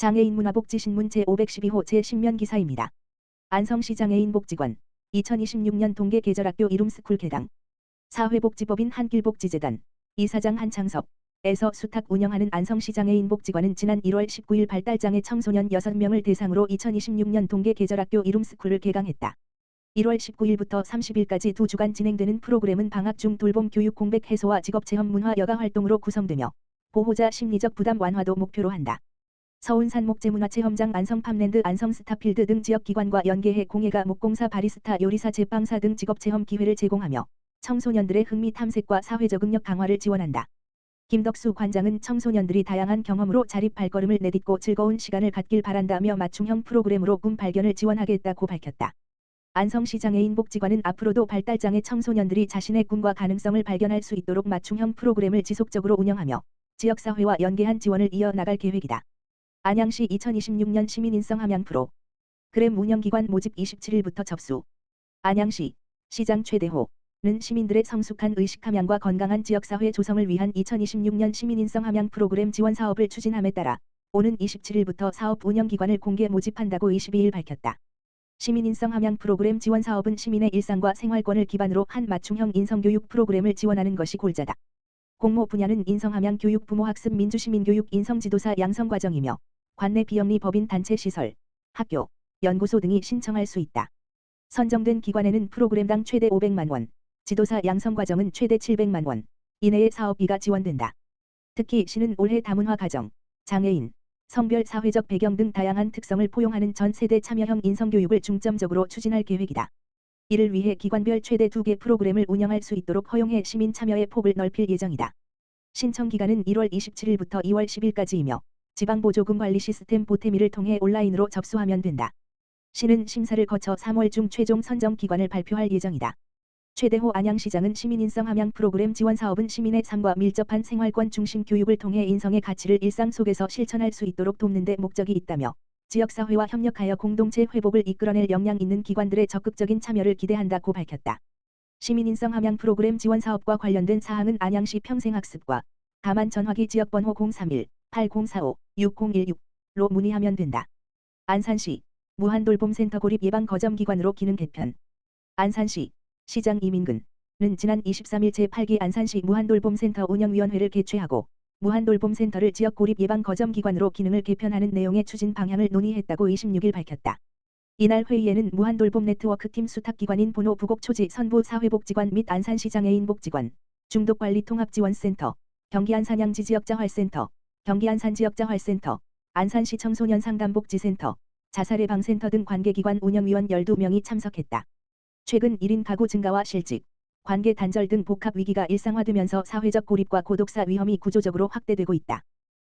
장애인 문화복지신문 제512호 제10면 기사입니다. 안성시 장애인 복지관 2026년 동계 계절학교 이룸스쿨 개당 사회복지법인 한길복지재단 이사장 한창섭에서 수탁 운영하는 안성시 장애인 복지관은 지난 1월 19일 발달장애 청소년 6명을 대상으로 2026년 동계 계절학교 이룸스쿨을 개강했다. 1월 19일부터 30일까지 2주간 진행되는 프로그램은 방학 중 돌봄 교육 공백 해소와 직업체험 문화 여가 활동으로 구성되며 보호자 심리적 부담 완화도 목표로 한다. 서운 산목재문화체험장 안성팜랜드 안성스타필드 등 지역기관과 연계해 공예가 목공사 바리스타 요리사 제빵사 등 직업체험 기회를 제공하며 청소년들의 흥미 탐색과 사회적응력 강화를 지원한다. 김덕수 관장은 청소년들이 다양한 경험으로 자립 발걸음을 내딛고 즐거운 시간을 갖길 바란다며 맞춤형 프로그램으로 꿈 발견을 지원하겠다고 밝혔다. 안성시 장애인 복지관은 앞으로도 발달장애 청소년들이 자신의 꿈과 가능성을 발견할 수 있도록 맞춤형 프로그램을 지속적으로 운영하며 지역사회와 연계한 지원을 이어나갈 계획이다. 안양시 2026년 시민인성 함양 프로그램 운영기관 모집 27일부터 접수. 안양시 시장 최대호는 시민들의 성숙한 의식 함양과 건강한 지역사회 조성을 위한 2026년 시민인성 함양 프로그램 지원 사업을 추진함에 따라 오는 27일부터 사업 운영기관을 공개 모집한다고 22일 밝혔다. 시민인성 함양 프로그램 지원 사업은 시민의 일상과 생활권을 기반으로 한 맞춤형 인성교육 프로그램을 지원하는 것이 골자다. 공모 분야는 인성함양 교육 부모학습 민주시민교육 인성지도사 양성과정이며 관내 비영리 법인 단체 시설, 학교, 연구소 등이 신청할 수 있다. 선정된 기관에는 프로그램당 최대 500만 원, 지도사 양성과정은 최대 700만 원 이내의 사업비가 지원된다. 특히 시는 올해 다문화 가정, 장애인, 성별 사회적 배경 등 다양한 특성을 포용하는 전 세대 참여형 인성교육을 중점적으로 추진할 계획이다. 이를 위해 기관별 최대 2개 프로그램을 운영할 수 있도록 허용해 시민 참여의 폭을 넓힐 예정이다. 신청 기간은 1월 27일부터 2월 10일까지이며 지방보조금 관리 시스템 보태미를 통해 온라인으로 접수하면 된다. 시는 심사를 거쳐 3월 중 최종 선정 기관을 발표할 예정이다. 최대호 안양시장은 시민인성 함양 프로그램 지원 사업은 시민의 삶과 밀접한 생활권 중심 교육을 통해 인성의 가치를 일상 속에서 실천할 수 있도록 돕는 데 목적이 있다며 지역사회와 협력하여 공동체 회복을 이끌어낼 역량 있는 기관들의 적극적인 참여를 기대한다고 밝혔다. 시민인성 함양 프로그램 지원 사업과 관련된 사항은 안양시 평생학습과 다만 전화기 지역번호 031-8045-6016로 문의하면 된다. 안산시 무한돌봄센터 고립예방거점기관으로 기능 개편. 안산시 시장 이민근은 지난 23일 제8기 안산시 무한돌봄센터 운영위원회를 개최하고 무한돌봄센터를 지역 고립예방거점기관으로 기능을 개편하는 내용의 추진 방향을 논의했다고 26일 밝혔다. 이날 회의에는 무한돌봄 네트워크팀 수탁기관인 보노 부곡초지 선부 사회복지관 및 안산시 장애인복지관, 중독관리통합지원센터, 경기안산양지지역자활센터, 경기안산지역자활센터, 안산시 청소년 상담복지센터, 자살예방센터 등 관계기관 운영위원 12명이 참석했다. 최근 1인 가구 증가와 실직, 관계 단절 등 복합 위기가 일상화되면서 사회적 고립과 고독사 위험이 구조적으로 확대되고 있다.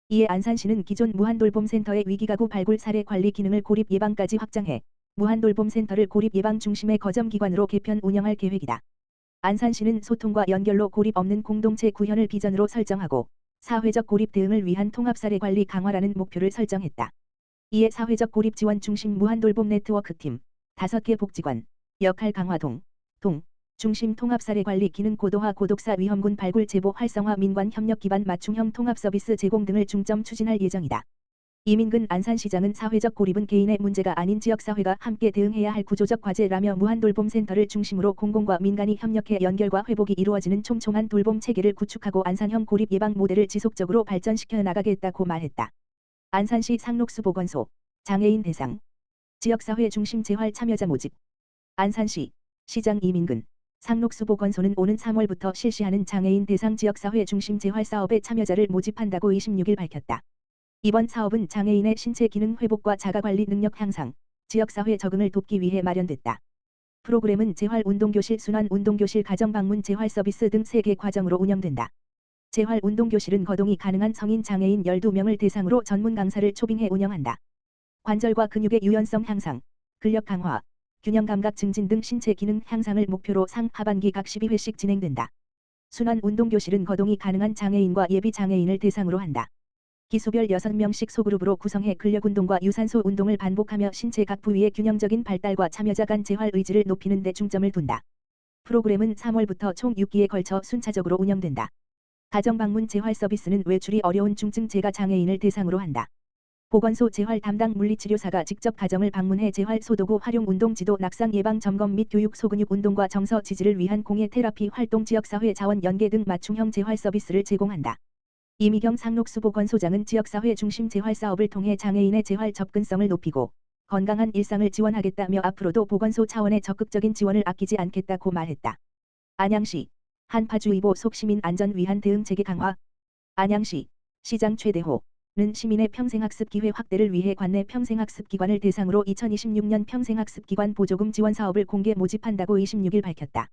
이에 안산시는 기존 무한돌봄센터의 위기가구 발굴 사례 관리 기능을 고립 예방까지 확장해 무한돌봄센터를 고립 예방 중심의 거점기관으로 개편 운영할 계획이다. 안산시는 소통과 연결로 고립 없는 공동체 구현을 비전으로 설정하고 사회적 고립 대응을 위한 통합 사례 관리 강화라는 목표를 설정했다. 이에 사회적 고립 지원 중심 무한돌봄 네트워크팀, 5개 복지관, 역할 강화 중심 통합 사례 관리 기능 고도화 고독사 위험군 발굴 제보 활성화 민관 협력 기반 맞춤형 통합 서비스 제공 등을 중점 추진할 예정이다. 이민근 안산시장은 사회적 고립은 개인의 문제가 아닌 지역사회가 함께 대응해야 할 구조적 과제라며 무한돌봄센터를 중심으로 공공과 민간이 협력해 연결과 회복이 이루어지는 촘촘한 돌봄 체계를 구축하고 안산형 고립 예방 모델을 지속적으로 발전시켜 나가겠다고 말했다. 안산시 상록수보건소 장애인 대상 지역사회 중심 재활 참여자 모집. 안산시 시장 이민근 상록수보건소는 오는 3월부터 실시하는 장애인 대상 지역사회 중심 재활사업에 참여자를 모집한다고 26일 밝혔다. 이번 사업은 장애인의 신체 기능 회복과 자가관리 능력 향상, 지역사회 적응을 돕기 위해 마련됐다. 프로그램은 재활운동교실, 순환운동교실, 가정방문 재활서비스 등 3개 과정으로 운영된다. 재활운동교실은 거동이 가능한 성인 장애인 12명을 대상으로 전문 강사를 초빙해 운영한다. 관절과 근육의 유연성 향상, 근력 강화, 균형 감각 증진 등 신체 기능 향상을 목표로 상 하반기 각 12회씩 진행된다. 순환운동교실은 거동이 가능한 장애인과 예비 장애인을 대상으로 한다. 기수별 6명씩 소그룹으로 구성해 근력운동과 유산소 운동을 반복하며 신체 각 부위의 균형적인 발달과 참여자 간 재활 의지를 높이는 데 중점을 둔다. 프로그램은 3월부터 총 6기에 걸쳐 순차적으로 운영된다. 가정방문 재활 서비스는 외출이 어려운 중증 재가 장애인을 대상으로 한다. 보건소 재활 담당 물리치료사가 직접 가정을 방문해 재활 소도구 활용 운동 지도 낙상 예방 점검 및 교육 소근육 운동과 정서 지지를 위한 공예 테라피 활동 지역사회 자원 연계 등 맞춤형 재활 서비스를 제공한다. 이미경 상록수 보건소장은 지역사회 중심 재활 사업을 통해 장애인의 재활 접근성을 높이고 건강한 일상을 지원하겠다며 앞으로도 보건소 차원의 적극적인 지원을 아끼지 않겠다고 말했다. 안양시 한파주의보 속 시민 안전 위한 대응 체계 강화. 안양시 시장 최대호는 시민의 평생학습 기회 확대를 위해 관내 평생학습기관을 대상으로 2026년 평생학습기관 보조금 지원 사업을 공개 모집한다고 26일 밝혔다.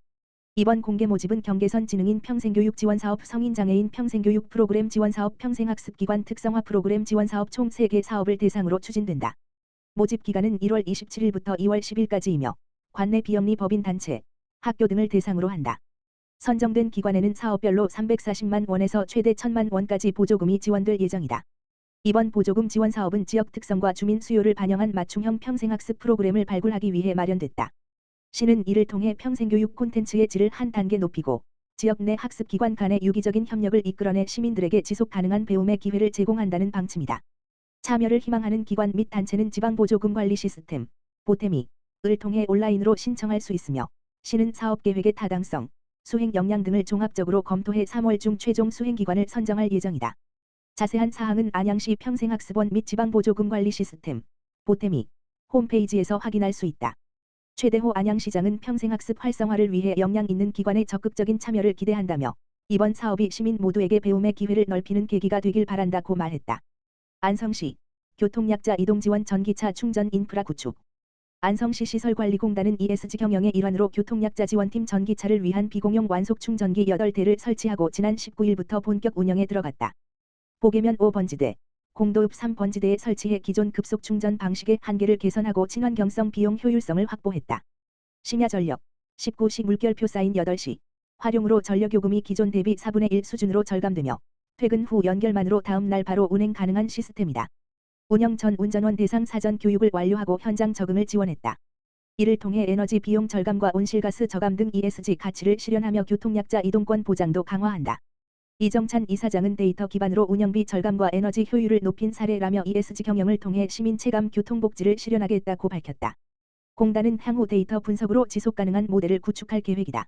이번 공개 모집은 경계선 지능인 평생교육 지원사업, 성인장애인 평생교육 프로그램 지원사업, 평생학습기관 특성화 프로그램 지원사업 총 3개 사업을 대상으로 추진된다. 모집 기간은 1월 27일부터 2월 10일까지이며 관내 비영리 법인단체, 학교 등을 대상으로 한다. 선정된 기관에는 사업별로 340만 원에서 최대 1,000만 원까지 보조금이 지원될 예정이다. 이번 보조금 지원 사업은 지역 특성과 주민 수요를 반영한 맞춤형 평생학습 프로그램을 발굴하기 위해 마련됐다. 시는 이를 통해 평생교육 콘텐츠의 질을 한 단계 높이고 지역 내 학습기관 간의 유기적인 협력을 이끌어내 시민들에게 지속 가능한 배움의 기회를 제공한다는 방침이다. 참여를 희망하는 기관 및 단체는 지방보조금 관리 시스템, 보태미을 통해 온라인으로 신청할 수 있으며 시는 사업계획의 타당성, 수행 역량 등을 종합적으로 검토해 3월 중 최종 수행기관을 선정할 예정이다. 자세한 사항은 안양시 평생학습원 및 지방보조금 관리 시스템, 보태미 홈페이지에서 확인할 수 있다. 최대호 안양시장은 평생학습 활성화를 위해 역량 있는 기관의 적극적인 참여를 기대한다며 이번 사업이 시민 모두에게 배움의 기회를 넓히는 계기가 되길 바란다고 말했다. 안성시 교통약자 이동지원 전기차 충전 인프라 구축. 안성시 시설관리공단은 ESG 경영의 일환으로 교통약자 지원팀 전기차를 위한 비공용 완속 충전기 8대를 설치하고 지난 19일부터 본격 운영에 들어갔다. 보계면 5번지대, 공도읍 3번지대에 설치해 기존 급속 충전 방식의 한계를 개선하고 친환경성 비용 효율성을 확보했다. 심야전력, 19시 물결표 쌓인 8시, 활용으로 전력요금이 기존 대비 4분의 1 수준으로 절감되며 퇴근 후 연결만으로 다음 날 바로 운행 가능한 시스템이다. 운영 전 운전원 대상 사전 교육을 완료하고 현장 적응을 지원했다. 이를 통해 에너지 비용 절감과 온실가스 저감 등 ESG 가치를 실현하며 교통약자 이동권 보장도 강화한다. 이정찬 이사장은 데이터 기반으로 운영비 절감과 에너지 효율을 높인 사례라며 ESG 경영을 통해 시민 체감 교통복지를 실현하겠다고 밝혔다. 공단은 향후 데이터 분석으로 지속가능한 모델을 구축할 계획이다.